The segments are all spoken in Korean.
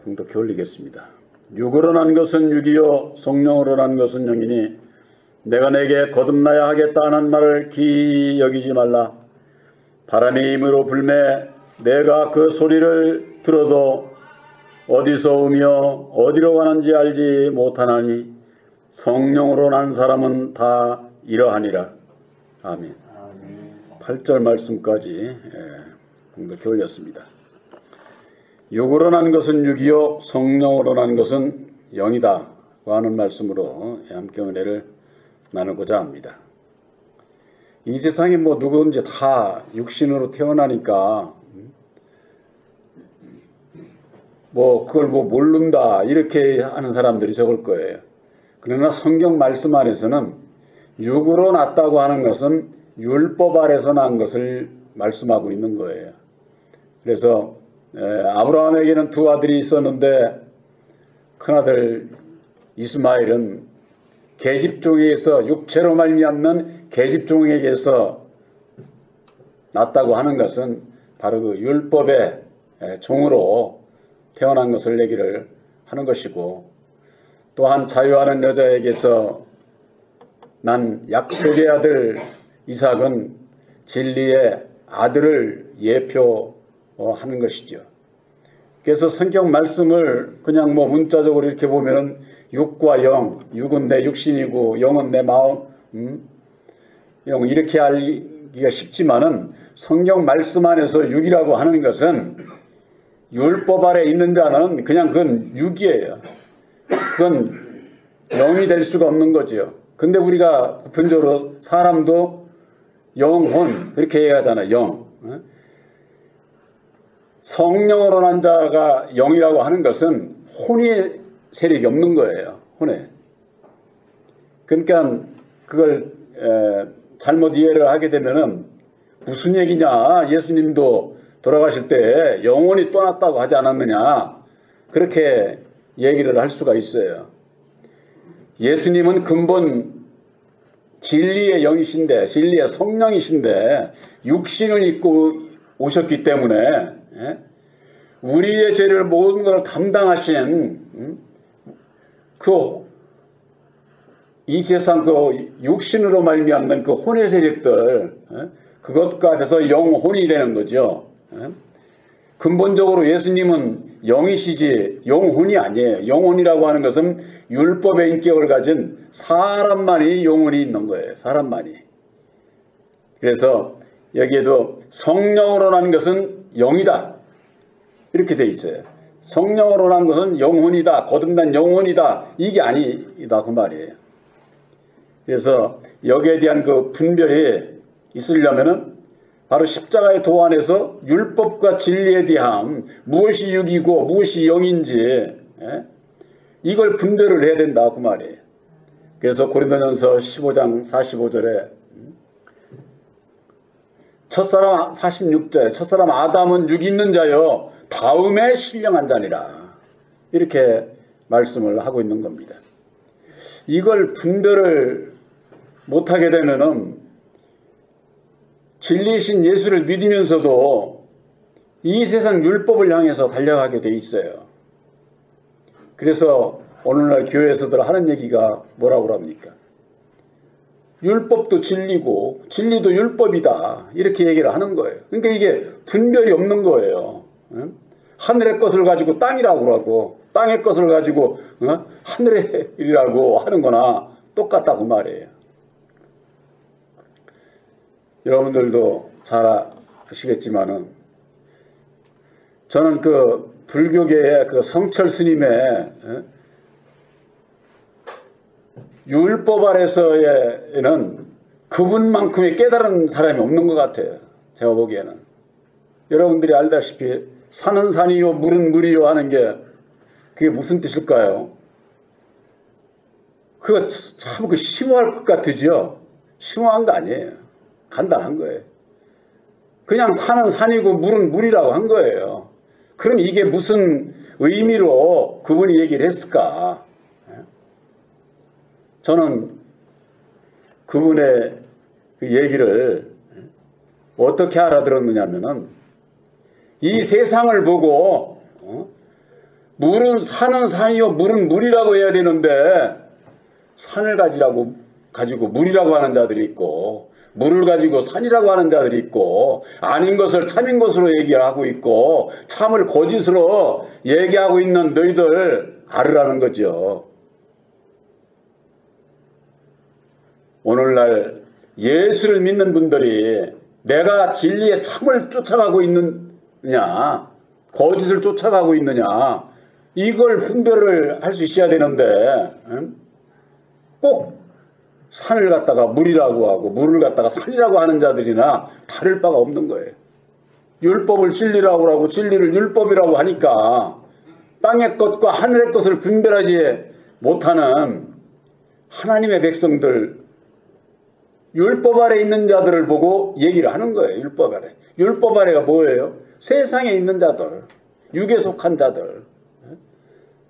봉독해 올리겠습니다. 육으로 난 것은 육이요 성령으로 난 것은 영이니 내가 내게 거듭나야 하겠다 하는 말을 기이 여기지 말라. 바람이 힘으로 불매 내가 그 소리를 들어도 어디서 오며 어디로 가는지 알지 못하나니 성령으로 난 사람은 다 이러하니라. 아멘. 8절 말씀까지 봉독해 올렸습니다. 육으로 난 것은 육이요 성령으로 난 것은 영이다 하는 말씀으로 함께 은혜를 나누고자 합니다. 이 세상에 누구든지 다 육신으로 태어나니까 그걸 모른다 이렇게 하는 사람들이 적을 거예요. 그러나 성경 말씀 안에서는 육으로 났다고 하는 것은 율법 아래서 난 것을 말씀하고 있는 거예요. 그래서 아브라함에게는 두 아들이 있었는데 큰아들 이스마엘은 계집종에게서 육체로 말미암는 계집종에게서 났다고 하는 것은 바로 그 율법의 종으로 태어난 것을 얘기를 하는 것이고, 또한 자유하는 여자에게서 난 약속의 아들 이삭은 진리의 아들을 예표하는 것이죠. 그래서 성경 말씀을 그냥 문자적으로 이렇게 보면은 육과 영, 육은 내 육신이고 영은 내 마음, 영 이렇게 알기가 쉽지만은 성경 말씀 안에서 육이라고 하는 것은 율법 아래 있는 자는 그냥 그건 육이에요. 그건 영이 될 수가 없는 거죠. 근데 우리가 보편적으로 사람도 영혼 그렇게 얘기하잖아요. 영. 성령으로 난 자가 영이라고 하는 것은 혼의 세력이 없는 거예요. 혼에. 그러니까 그걸 잘못 이해를 하게 되면은 무슨 얘기냐, 예수님도 돌아가실 때 영혼이 떠났다고 하지 않았느냐, 그렇게 얘기를 할 수가 있어요. 예수님은 근본 진리의 영이신데, 진리의 성령이신데 육신을 입고 오셨기 때문에 우리의 죄를 모든 것을 담당하신 이 세상 육신으로 말미암는 그 혼의 세력들, 그것과 해서 영혼이 되는 거죠. 근본적으로 예수님은 영이시지 영혼이 아니에요. 영혼이라고 하는 것은 율법의 인격을 가진 사람만이 영혼이 있는 거예요. 사람만이. 그래서 여기에도 성령으로 난 것은 영이다 이렇게 돼 있어요. 성령으로 난 것은 영혼이다, 거듭난 영혼이다, 이게 아니다 그 말이에요. 그래서 여기에 대한 그 분별이 있으려면은 바로 십자가의 도 안에서 율법과 진리에 대한 무엇이 육이고 무엇이 영인지 이걸 분별을 해야 된다 그 말이에요. 그래서 고린도전서 15장 45절에 첫사람 46절 첫사람 아담은 육 있는 자요 다음에 신령한 자니라 이렇게 말씀을 하고 있는 겁니다. 이걸 분별을 못하게 되면은 진리이신 예수를 믿으면서도 이 세상 율법을 향해서 달려가게 돼 있어요. 그래서 오늘날 교회에서들 하는 얘기가 뭐라고 합니까? 율법도 진리고 진리도 율법이다 이렇게 얘기를 하는 거예요. 그러니까 이게 분별이 없는 거예요. 하늘의 것을 가지고 땅이라고 하고 땅의 것을 가지고 하늘의 일이라고 하는 거나 똑같다고 말이에요. 여러분들도 잘 아시겠지만은 저는 그 불교계의 그 성철 스님의 율법 아래서에는 그분만큼의 깨달은 사람이 없는 것 같아요. 제가 보기에는. 여러분들이 알다시피 산은 산이요 물은 물이요 하는 게 그게 무슨 뜻일까요? 그거 참 심오할 것 같으죠? 심오한 거 아니에요. 간단한 거예요. 그냥 산은 산이고 물은 물이라고 한 거예요. 그럼 이게 무슨 의미로 그분이 얘기를 했을까? 저는 그분의 그 얘기를 어떻게 알아들었느냐면은 이 세상을 보고 물은 산은 산이요 물은 물이라고 해야 되는데 산을 가지고 물이라고 하는 자들이 있고 물을 가지고 산이라고 하는 자들이 있고 아닌 것을 참인 것으로 얘기하고 있고 참을 거짓으로 얘기하고 있는 너희들 알으라는 거죠. 오늘날 예수를 믿는 분들이 내가 진리의 참을 쫓아가고 있느냐 거짓을 쫓아가고 있느냐 이걸 분별을 할 수 있어야 되는데 꼭 산을 갖다가 물이라고 하고 물을 갖다가 산이라고 하는 자들이나 다를 바가 없는 거예요. 율법을 진리라고 하고 진리를 율법이라고 하니까 땅의 것과 하늘의 것을 분별하지 못하는 하나님의 백성들 율법 아래 있는 자들을 보고 얘기를 하는 거예요. 율법 아래. 율법 아래가 뭐예요? 세상에 있는 자들, 육에 속한 자들.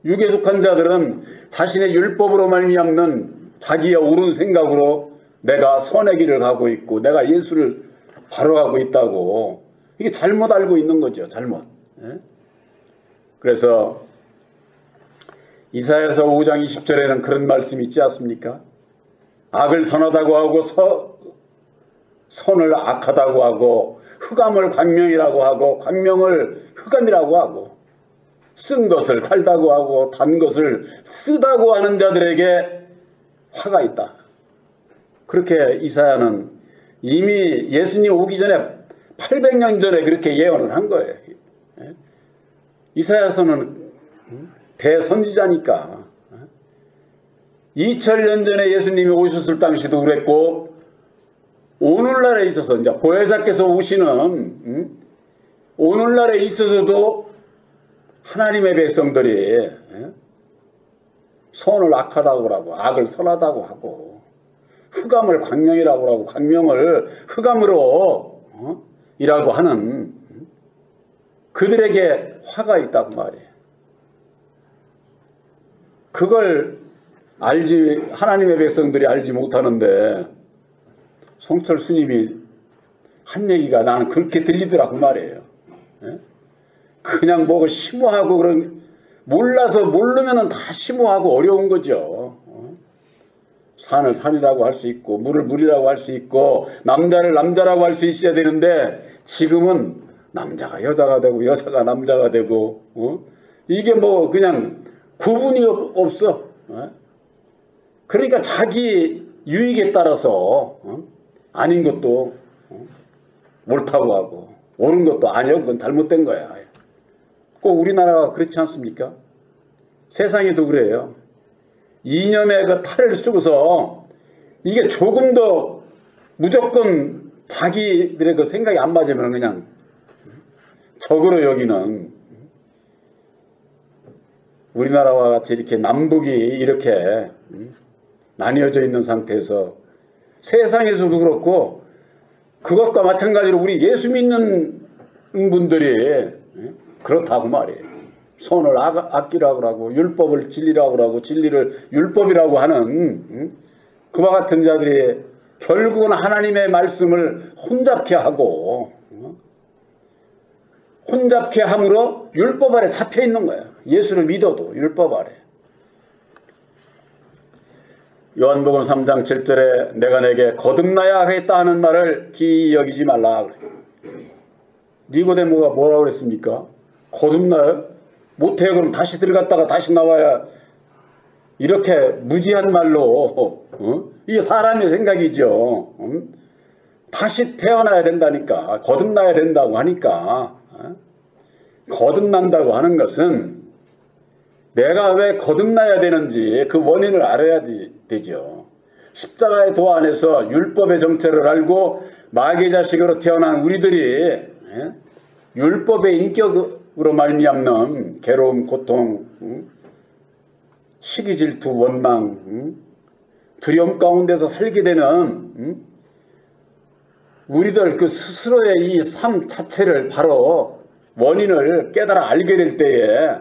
육에 속한 자들은 자신의 율법으로 말미암는 자기의 옳은 생각으로 내가 선의 길을 가고 있고 내가 예수를 바로 가고 있다고 이게 잘못 알고 있는 거죠. 잘못. 그래서 이사야서 5장 20절에는 그런 말씀이 있지 않습니까? 악을 선하다고 하고 선을 악하다고 하고 흑암을 광명이라고 하고 광명을 흑암이라고 하고 쓴 것을 달다고 하고 단 것을 쓰다고 하는 자들에게 화가 있다. 그렇게 이사야는 이미 예수님 오기 전에 800년 전에 그렇게 예언을 한 거예요. 이사야서는 대선지자니까 2000년 전에 예수님이 오셨을 당시도 그랬고 오늘날에 있어서 이제 보혜사께서 오시는 오늘날에 있어서도 하나님의 백성들이 선을 악하다고 하고 악을 선하다고 하고 흑암을 광명이라고 하고 광명을 흑암으로 이라고 하는 그들에게 화가 있다고 말이에요. 그걸 하나님의 백성들이 알지 못하는데 송철 스님이 한 얘기가 나는 그렇게 들리더라고 말이에요. 그냥 뭐고 심오하고 그런 몰라서 모르면은 다 심오하고 어려운 거죠. 산을 산이라고 할 수 있고 물을 물이라고 할 수 있고 남자를 남자라고 할 수 있어야 되는데 지금은 남자가 여자가 되고 여자가 남자가 되고 이게 뭐 그냥 구분이 없어. 그러니까 자기 유익에 따라서 아닌 것도 옳다고 하고 옳은 것도 아니야. 그건 잘못된 거야. 꼭 우리나라가 그렇지 않습니까? 세상에도 그래요. 이념의 그 탈을 쓰고서 이게 조금 더 무조건 자기들의 그 생각이 안 맞으면 그냥 적으로 여기는 우리나라와 같이 이렇게 남북이 이렇게 나뉘어져 있는 상태에서 세상에서도 그렇고 그것과 마찬가지로 우리 예수 믿는 분들이 그렇다고 말이에요. 선을 악기라고 하고 율법을 진리라고 하고 진리를 율법이라고 하는 그와 같은 자들이 결국은 하나님의 말씀을 혼잡케 하고 혼잡케 함으로 율법 아래 잡혀 있는 거예요. 예수를 믿어도 율법 아래. 요한복음 3장 7절에 내가 내게 거듭나야 하겠다 하는 말을 기이 여기지 말라 그래. 니고데모가 뭐라고 그랬습니까? 거듭나요? 못해요. 그럼 다시 들어갔다가 다시 나와야 이렇게 무지한 말로 이게 사람의 생각이죠. 다시 태어나야 된다니까 거듭나야 된다고 하니까 거듭난다고 하는 것은 내가 왜 거듭나야 되는지 그 원인을 알아야 되죠. 십자가의 도 안에서 율법의 정체를 알고 마귀의 자식으로 태어난 우리들이 율법의 인격으로 말미암는 괴로움, 고통, 시기, 질투, 원망, 두려움 가운데서 살게 되는 우리들 그 스스로의 이 삶 자체를 바로 원인을 깨달아 알게 될 때에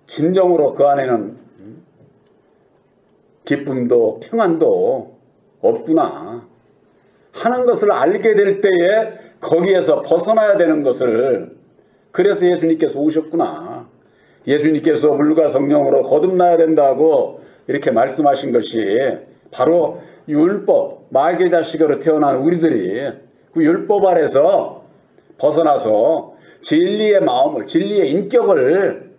진정으로 그 안에는 기쁨도 평안도 없구나 하는 것을 알게 될 때에 거기에서 벗어나야 되는 것을 그래서 예수님께서 오셨구나. 예수님께서 물과 성령으로 거듭나야 된다고 이렇게 말씀하신 것이 바로 율법, 마귀의 자식으로 태어난 우리들이 그 율법 아래서 벗어나서 진리의 마음을, 진리의 인격을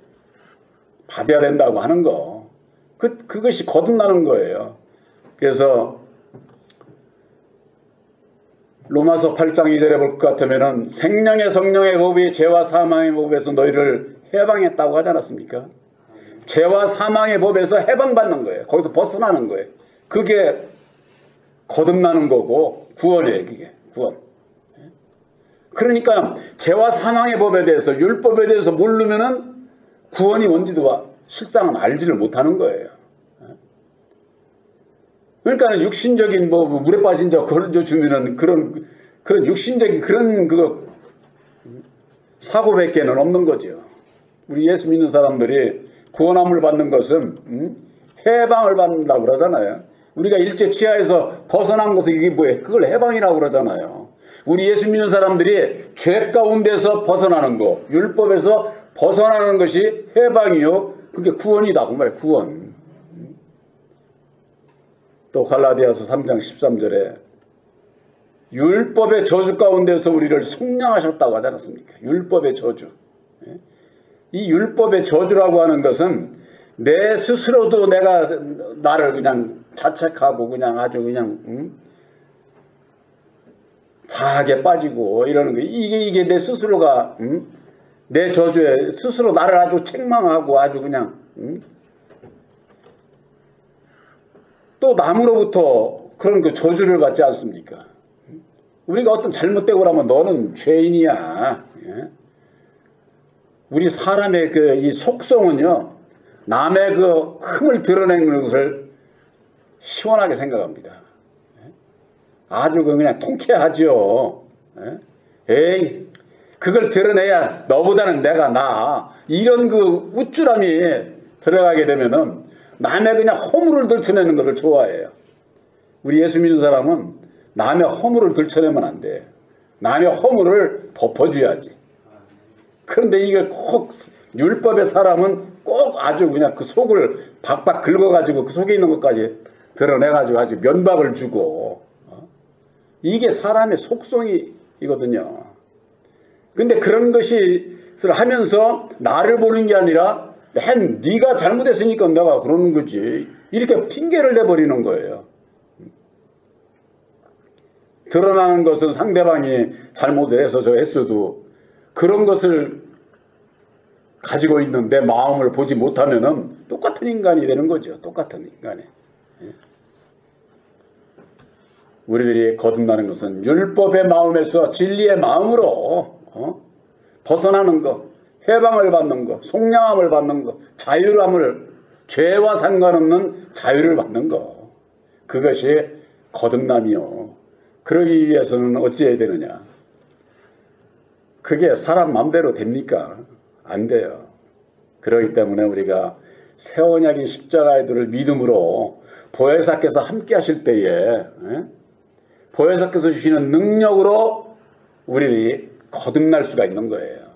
받아야 된다고 하는 거. 그것이 거듭나는 거예요. 그래서 로마서 8장 2절에 볼 것 같으면은 생명의 성령의 법이 죄와 사망의 법에서 너희를 해방했다고 하지 않았습니까? 죄와 사망의 법에서 해방받는 거예요. 거기서 벗어나는 거예요. 그게 거듭나는 거고 구원이에요. 그게 구원. 그러니까 죄와 사망의 법에 대해서, 율법에 대해서 모르면은 구원이 뭔지도 실상은 알지를 못하는 거예요. 그러니까 육신적인 물에 빠진 자 걸어줘 주면은 그런 육신적인 그런 사고밖에는 없는 거죠. 우리 예수 믿는 사람들이 구원함을 받는 것은 해방을 받는다고 그러잖아요. 우리가 일제 치하에서 벗어난 것은 이게 뭐예요? 그걸 해방이라고 그러잖아요. 우리 예수 믿는 사람들이 죄 가운데서 벗어나는 거, 율법에서 벗어나는 것이 해방이요. 그게 구원이다. 그 말이에요. 구원. 또 갈라디아서 3장 13절에 율법의 저주 가운데서 우리를 속량하셨다고 하지 않았습니까? 율법의 저주. 이 율법의 저주라고 하는 것은 내 스스로도 내가 나를 그냥 자책하고 그냥 아주 그냥 자학에 빠지고 이러는 거. 이게 내 스스로가 내 저주에 스스로 나를 아주 책망하고 아주 그냥 또 남으로부터 그런 그 저주를 받지 않습니까? 우리가 어떤 잘못되고 그러면 너는 죄인이야. 우리 사람의 이 속성은요, 남의 그 흠을 드러내는 것을 시원하게 생각합니다. 아주 그냥 통쾌하죠. 에이, 그걸 드러내야 너보다는 내가 나아. 이런 그 우쭐함이 들어가게 되면은 남의 그냥 허물을 들춰내는 것을 좋아해요. 우리 예수 믿는 사람은 남의 허물을 들춰내면 안 돼. 남의 허물을 덮어줘야지. 그런데 이게 꼭 율법의 사람은 꼭 아주 그냥 그 속을 박박 긁어가지고 그 속에 있는 것까지 드러내가지고 아주 면박을 주고 이게 사람의 속성이거든요. 근데 그런 것을 하면서 나를 보는 게 아니라 네가 잘못했으니까 내가 그러는 거지. 이렇게 핑계를 내버리는 거예요. 드러나는 것은 상대방이 잘못을 해서 저 했어도 그런 것을 가지고 있는 내 마음을 보지 못하면은 똑같은 인간이 되는 거죠. 똑같은 인간이. 우리들이 거듭나는 것은 율법의 마음에서 진리의 마음으로 벗어나는 것, 해방을 받는 것, 속량함을 받는 것, 자유함을, 죄와 상관없는 자유를 받는 것. 그것이 거듭남이요. 그러기 위해서는 어찌해야 되느냐. 그게 사람 마음대로 됩니까? 안 돼요. 그렇기 때문에 우리가 새 언약인 십자가의 도를 믿음으로 보혜사께서 함께 하실 때에 보혜사께서 주시는 능력으로 우리들이 거듭날 수가 있는 거예요.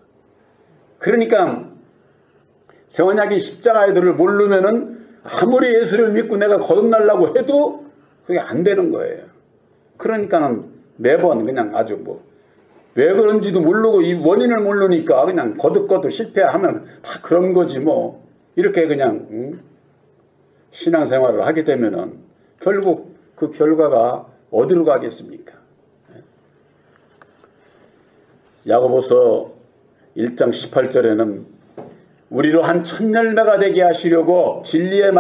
그러니까 새 언약인 십자가의 도를 모르면은 아무리 예수를 믿고 내가 거듭나려고 해도 그게 안 되는 거예요. 그러니까는 매번 그냥 아주 왜 그런지도 모르고 이 원인을 모르니까 그냥 거듭거듭 실패하면 다 그런 거지 뭐. 이렇게 그냥 신앙생활을 하게 되면은 결국 그 결과가 어디로 가겠습니까? 야고보서 1장 18절에는 우리로 한 천열매가 되게 하시려고 진리의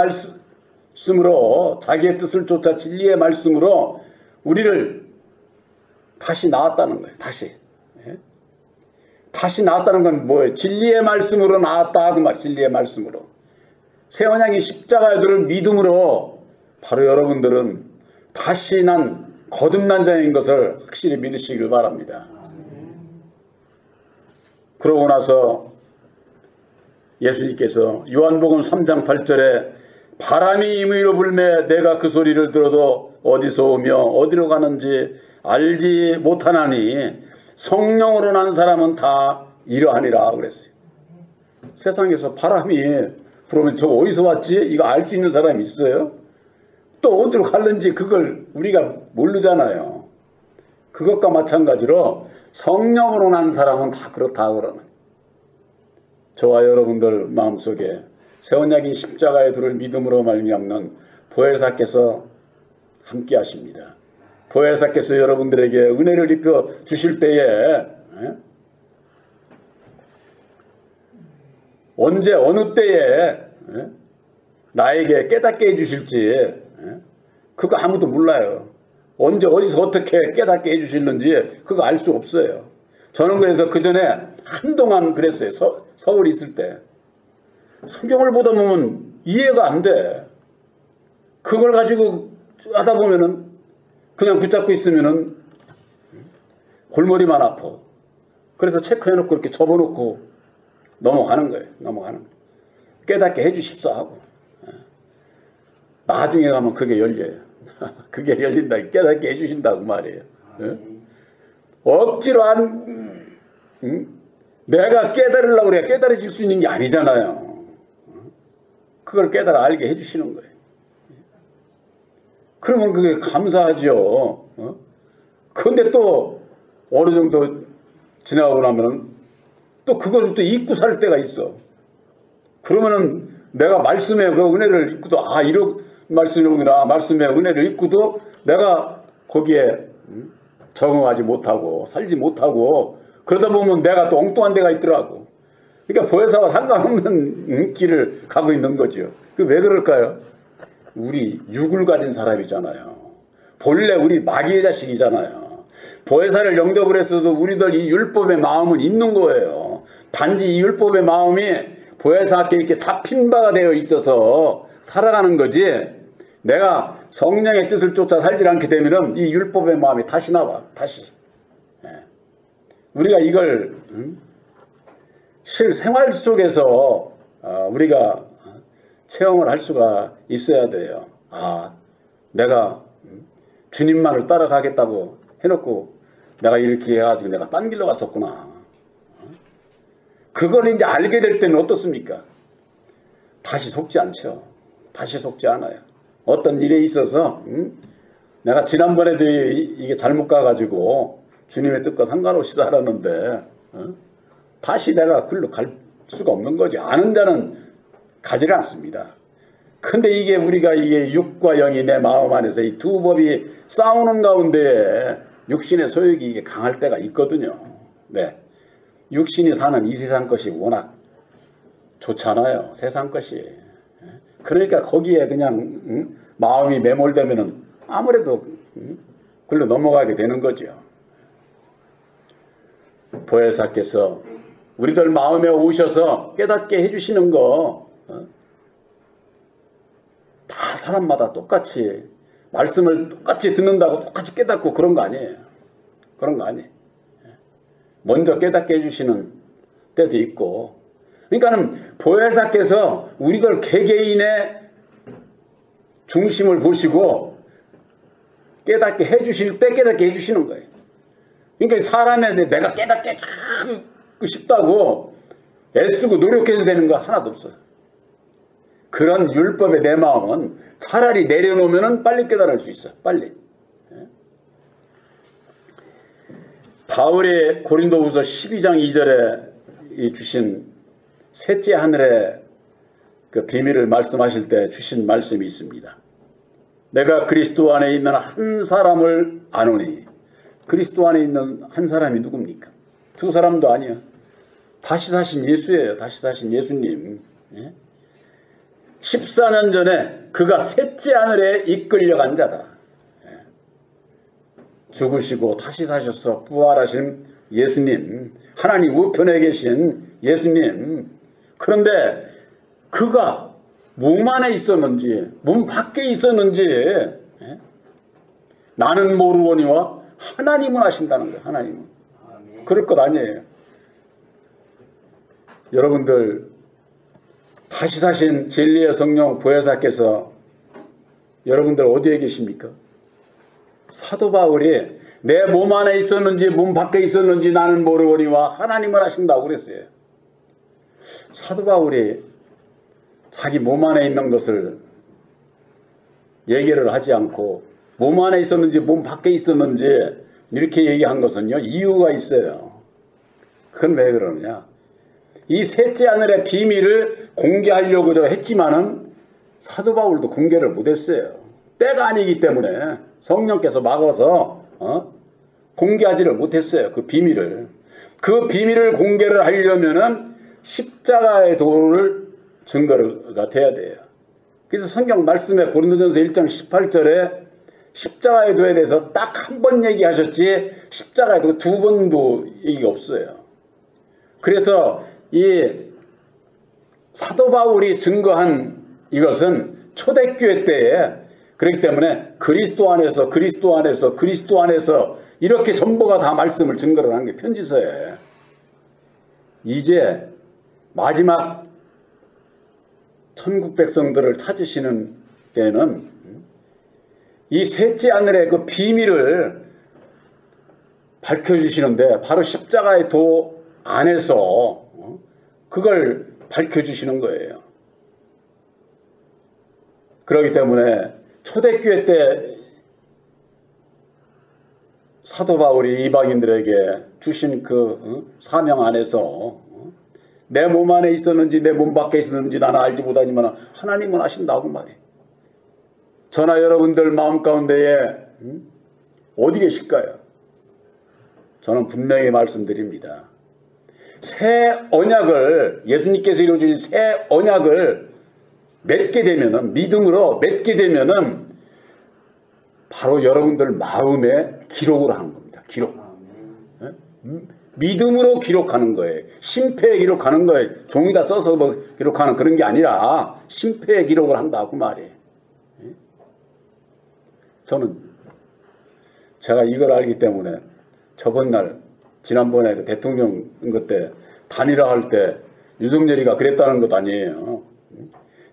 말씀으로 자기의 뜻을 쫓아 진리의 말씀으로 우리를 다시 낳았다는 거예요. 다시 낳았다는 건 뭐예요? 진리의 말씀으로 낳았다 그 말. 진리의 말씀으로. 새 언약의 십자가의 도를 믿음으로 바로 여러분들은 다시 난 거듭난 자인 것을 확실히 믿으시길 바랍니다. 그러고 나서 예수님께서 요한복음 3장 8절에 바람이 임의로 불매 내가 그 소리를 들어도 어디서 오며 어디로 가는지 알지 못하나니 성령으로 난 사람은 다 이러하니라 그랬어요. 세상에서 바람이 불으면 저 어디서 왔지? 이거 알 수 있는 사람이 있어요? 또 어디로 갔는지 그걸 우리가 모르잖아요. 그것과 마찬가지로 성령으로 난 사람은 다 그렇다고 그러는. 저와 여러분들 마음속에 새 언약인 십자가의 도를 믿음으로 말미암는 보혜사께서 함께 하십니다. 보혜사께서 여러분들에게 은혜를 입혀 주실 때에 언제 어느 때에 나에게 깨닫게 해주실지 그거 아무도 몰라요. 언제 어디서 어떻게 깨닫게 해주실는지 그거 알 수 없어요. 저는 그래서 그 전에 한동안 그랬어요. 서울에 있을 때 성경을 보다 보면 이해가 안 돼. 그걸 가지고 하다 보면은 그냥 붙잡고 있으면은 골머리만 아파. 그래서 체크해놓고 이렇게 접어놓고 넘어가는 거예요. 넘어가는 거예요. 깨닫게 해주십사 하고. 나중에 가면 그게 열려요. 그게 열린다. 깨닫게 해주신다고 말이에요. 억지로 내가 깨달으려고 그래 깨달아질 수 있는 게 아니잖아요. 그걸 깨달아 알게 해주시는 거예요. 그러면 그게 감사하죠. 그런데 또 어느 정도 지나고 나면은 또 그것을 또 잊고 살 때가 있어. 그러면은 내가 말씀에 그 은혜를 잊고도 이런 말씀이구나. 말씀에 은혜를 잊고도 내가 거기에 적응하지 못하고 살지 못하고 그러다 보면 내가 또 엉뚱한 데가 있더라고. 그러니까 보혜사와 상관없는 길을 가고 있는 거죠. 그 왜 그럴까요? 우리 육을 가진 사람이잖아요. 본래 우리 마귀의 자식이잖아요. 보혜사를 영접을 했어도 우리들 이 율법의 마음은 있는 거예요. 단지 이 율법의 마음이 보혜사께 이렇게 잡힌 바가 되어 있어서 살아가는 거지. 내가 성령의 뜻을 쫓아 살지 않게 되면은 이 율법의 마음이 다시 나와. 다시. 우리가 이걸 실생활 속에서 우리가 체험을 할 수가 있어야 돼요. 내가 주님만을 따라가겠다고 해놓고 내가 이렇게 해가지고 내가 딴 길로 갔었구나. 그걸 이제 알게 될 때는 어떻습니까? 다시 속지 않죠. 다시 속지 않아요. 어떤 일에 있어서 내가 지난번에도 이게 잘못 가가지고 주님의 뜻과 상관없이 살았는데 다시 내가 글로 갈 수가 없는 거지. 아는 자는 가지를 않습니다. 근데 이게 우리가 이게 육과 영이 내 마음 안에서 이 두 법이 싸우는 가운데 육신의 소욕이 이게 강할 때가 있거든요. 네. 육신이 사는 이 세상 것이 워낙 좋잖아요. 세상 것이. 그러니까 거기에 그냥 마음이 매몰되면은 아무래도 글로 넘어가게 되는 거죠. 보혜사께서 우리들 마음에 오셔서 깨닫게 해주시는 거 다 사람마다 똑같이 말씀을 똑같이 듣는다고 똑같이 깨닫고 그런 거 아니에요. 그런 거 아니에요. 먼저 깨닫게 해주시는 때도 있고 그러니까는 보혜사께서 우리들 개개인의 중심을 보시고 깨닫게 해주실 때 깨닫게 해주시는 거예요. 그러니까 사람에 내가 깨닫게 싶다고 애쓰고 노력해서 되는 거 하나도 없어요. 그런 율법의 내 마음은 차라리 내려놓으면 빨리 깨달을 수 있어. 빨리. 바울의 고린도후서 12장 2절에 주신 셋째 하늘의 그 비밀을 말씀하실 때 주신 말씀이 있습니다. 내가 그리스도 안에 있는 한 사람을 아노니. 그리스도 안에 있는 한 사람이 누굽니까? 두 사람도 아니야. 다시 사신 예수예요. 다시 사신 예수님. 14년 전에 그가 셋째 하늘에 이끌려간 자다. 죽으시고 다시 사셔서 부활하신 예수님, 하나님 우편에 계신 예수님. 그런데 그가 몸 안에 있었는지 몸 밖에 있었는지 나는 모르거니와 하나님은 아신다는 거예요. 하나님은. 그럴 것 아니에요. 여러분들 다시 사신 진리의 성령 보혜사께서 여러분들 어디에 계십니까? 사도 바울이 내 몸 안에 있었는지 몸 밖에 있었는지 나는 모르거니와 하나님을 아신다고 그랬어요. 사도 바울이 자기 몸 안에 있는 것을 얘기를 하지 않고 몸 안에 있었는지 몸 밖에 있었는지 이렇게 얘기한 것은요, 이유가 있어요. 그건 왜 그러느냐? 이 셋째 하늘의 비밀을 공개하려고 했지만은 사도 바울도 공개를 못했어요. 때가 아니기 때문에 성령께서 막아서 공개하지를 못했어요. 그 비밀을. 그 비밀을 공개를 하려면은 십자가의 도를 증거가 돼야 돼요. 그래서 성경 말씀에 고린도전서 1장 18절에 십자가의 도에 대해서 딱 한 번 얘기하셨지 십자가의 도 두 번도 얘기가 없어요. 그래서 이 사도 바울이 증거한 이것은 초대교회 때에 그렇기 때문에 그리스도 안에서 이렇게 전부가 다 말씀을 증거를 한 게 편지서예요. 이제 마지막 천국 백성들을 찾으시는 때는 이 셋째 하늘의 그 비밀을 밝혀주시는데 바로 십자가의 도 안에서 그걸 밝혀주시는 거예요. 그렇기 때문에 초대교회 때 사도 바울이 이방인들에게 주신 그 사명 안에서 내 몸 안에 있었는지 내 몸 밖에 있었는지 나는 알지 못하지만 하나님은 아신다고 말이에요. 저나 여러분들 마음 가운데에 어디 계실까요? 저는 분명히 말씀드립니다. 새 언약을 예수님께서 이루어주신 새 언약을 맺게 되면은 믿음으로 맺게 되면은 바로 여러분들 마음에 기록을 하는 겁니다. 기록. 믿음으로 기록하는 거예요. 심패에 기록하는 거예요. 종이다 써서 뭐 기록하는 그런 게 아니라 심패에 기록을 한다고 말이에요. 저는 제가 이걸 알기 때문에 저번 날 지난번에 그 대통령 것 때 단일화 할 때 유석열이가 그랬다는 것 아니에요.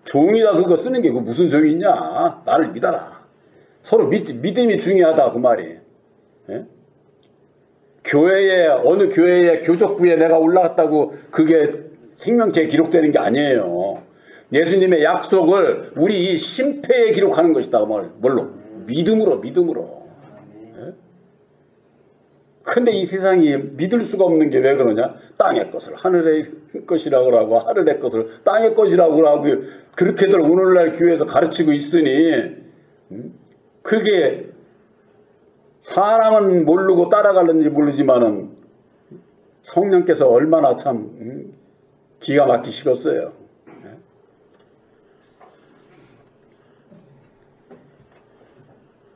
종이다 그거 쓰는 게 그 무슨 소용이 있냐. 나를 믿어라. 서로 믿음이 중요하다 그 말이에요. 예? 교회에 어느 교회의 교족부에 내가 올라갔다고 그게 생명체에 기록되는 게 아니에요. 예수님의 약속을 우리 이 심패에 기록하는 것이다. 뭘로? 믿음으로. 근데 이 세상이 믿을 수가 없는 게 왜 그러냐? 땅의 것을 하늘의 것이라고 하고 하늘의 것을 땅의 것이라고 하고 그렇게들 오늘날 교회에서 가르치고 있으니 그게 사람은 모르고 따라가는지 모르지만은 성령께서 얼마나 참 기가 막히시겠어요.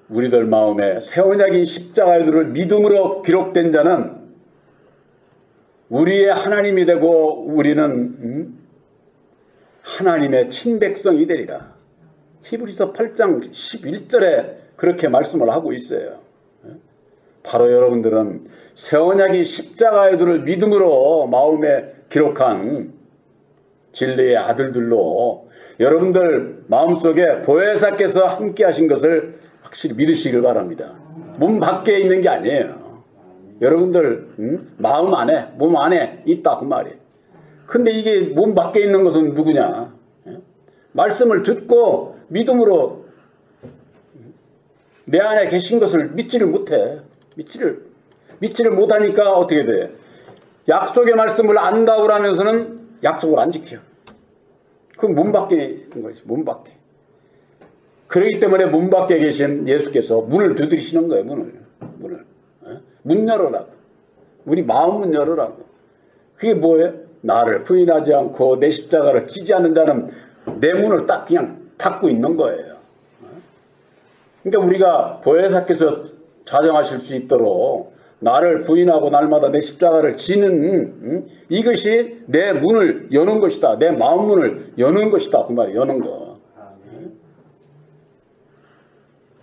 우리들 마음에 새 언약인 십자가의 도를 믿음으로 기록된 자는 우리의 하나님이 되고 우리는 하나님의 친백성이 되리라. 히브리서 8장 11절에 그렇게 말씀을 하고 있어요. 바로 여러분들은 새 언약인 십자가의 도를 믿음으로 마음에 기록한 진리의 아들들로 여러분들 마음속에 보혜사께서 함께 하신 것을 확실히 믿으시길 바랍니다. 몸 밖에 있는 게 아니에요. 여러분들 마음 안에 몸 안에 있다 그 말이에요. 근데 이게 몸 밖에 있는 것은 누구냐? 말씀을 듣고 믿음으로 내 안에 계신 것을 믿지를 못해. 믿지를 못하니까 어떻게 돼? 약속의 말씀을 안다고 하면서는 약속을 안 지켜. 그건 몸 밖에 있는 거지. 몸 밖에. 그렇기 때문에 문 밖에 계신 예수께서 문을 두드리시는 거예요. 문을. 문 열어라고. 우리 마음 문 열어라고. 그게 뭐예요? 나를 부인하지 않고 내 십자가를 지지 않는 자는 내 문을 딱 그냥 닫고 있는 거예요. 그러니까 우리가 보혜사께서 자정하실 수 있도록 나를 부인하고 날마다 내 십자가를 지는 이것이 내 문을 여는 것이다. 내 마음 문을 여는 것이다. 그 말이에요. 여는 거.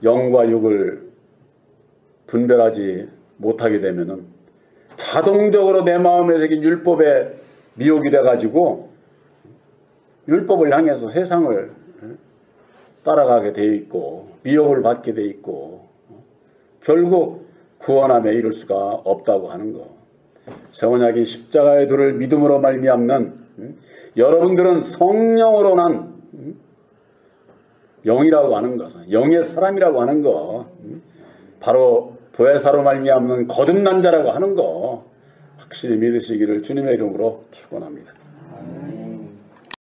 영과 육을 분별하지 못하게 되면은 자동적으로 내 마음에 새긴 율법에 미혹이 돼가지고 율법을 향해서 세상을 따라가게 돼 있고 미혹을 받게 돼 있고 결국 구원함에 이를 수가 없다고 하는 거. 새 언약인 십자가의 도를 믿음으로 말미암는 여러분들은 성령으로 난 영이라고 하는 것, 영의 사람이라고 하는 거, 바로 보혜사로 말미암는 거듭난 자라고 하는 거 확실히 믿으시기를 주님의 이름으로 축원합니다.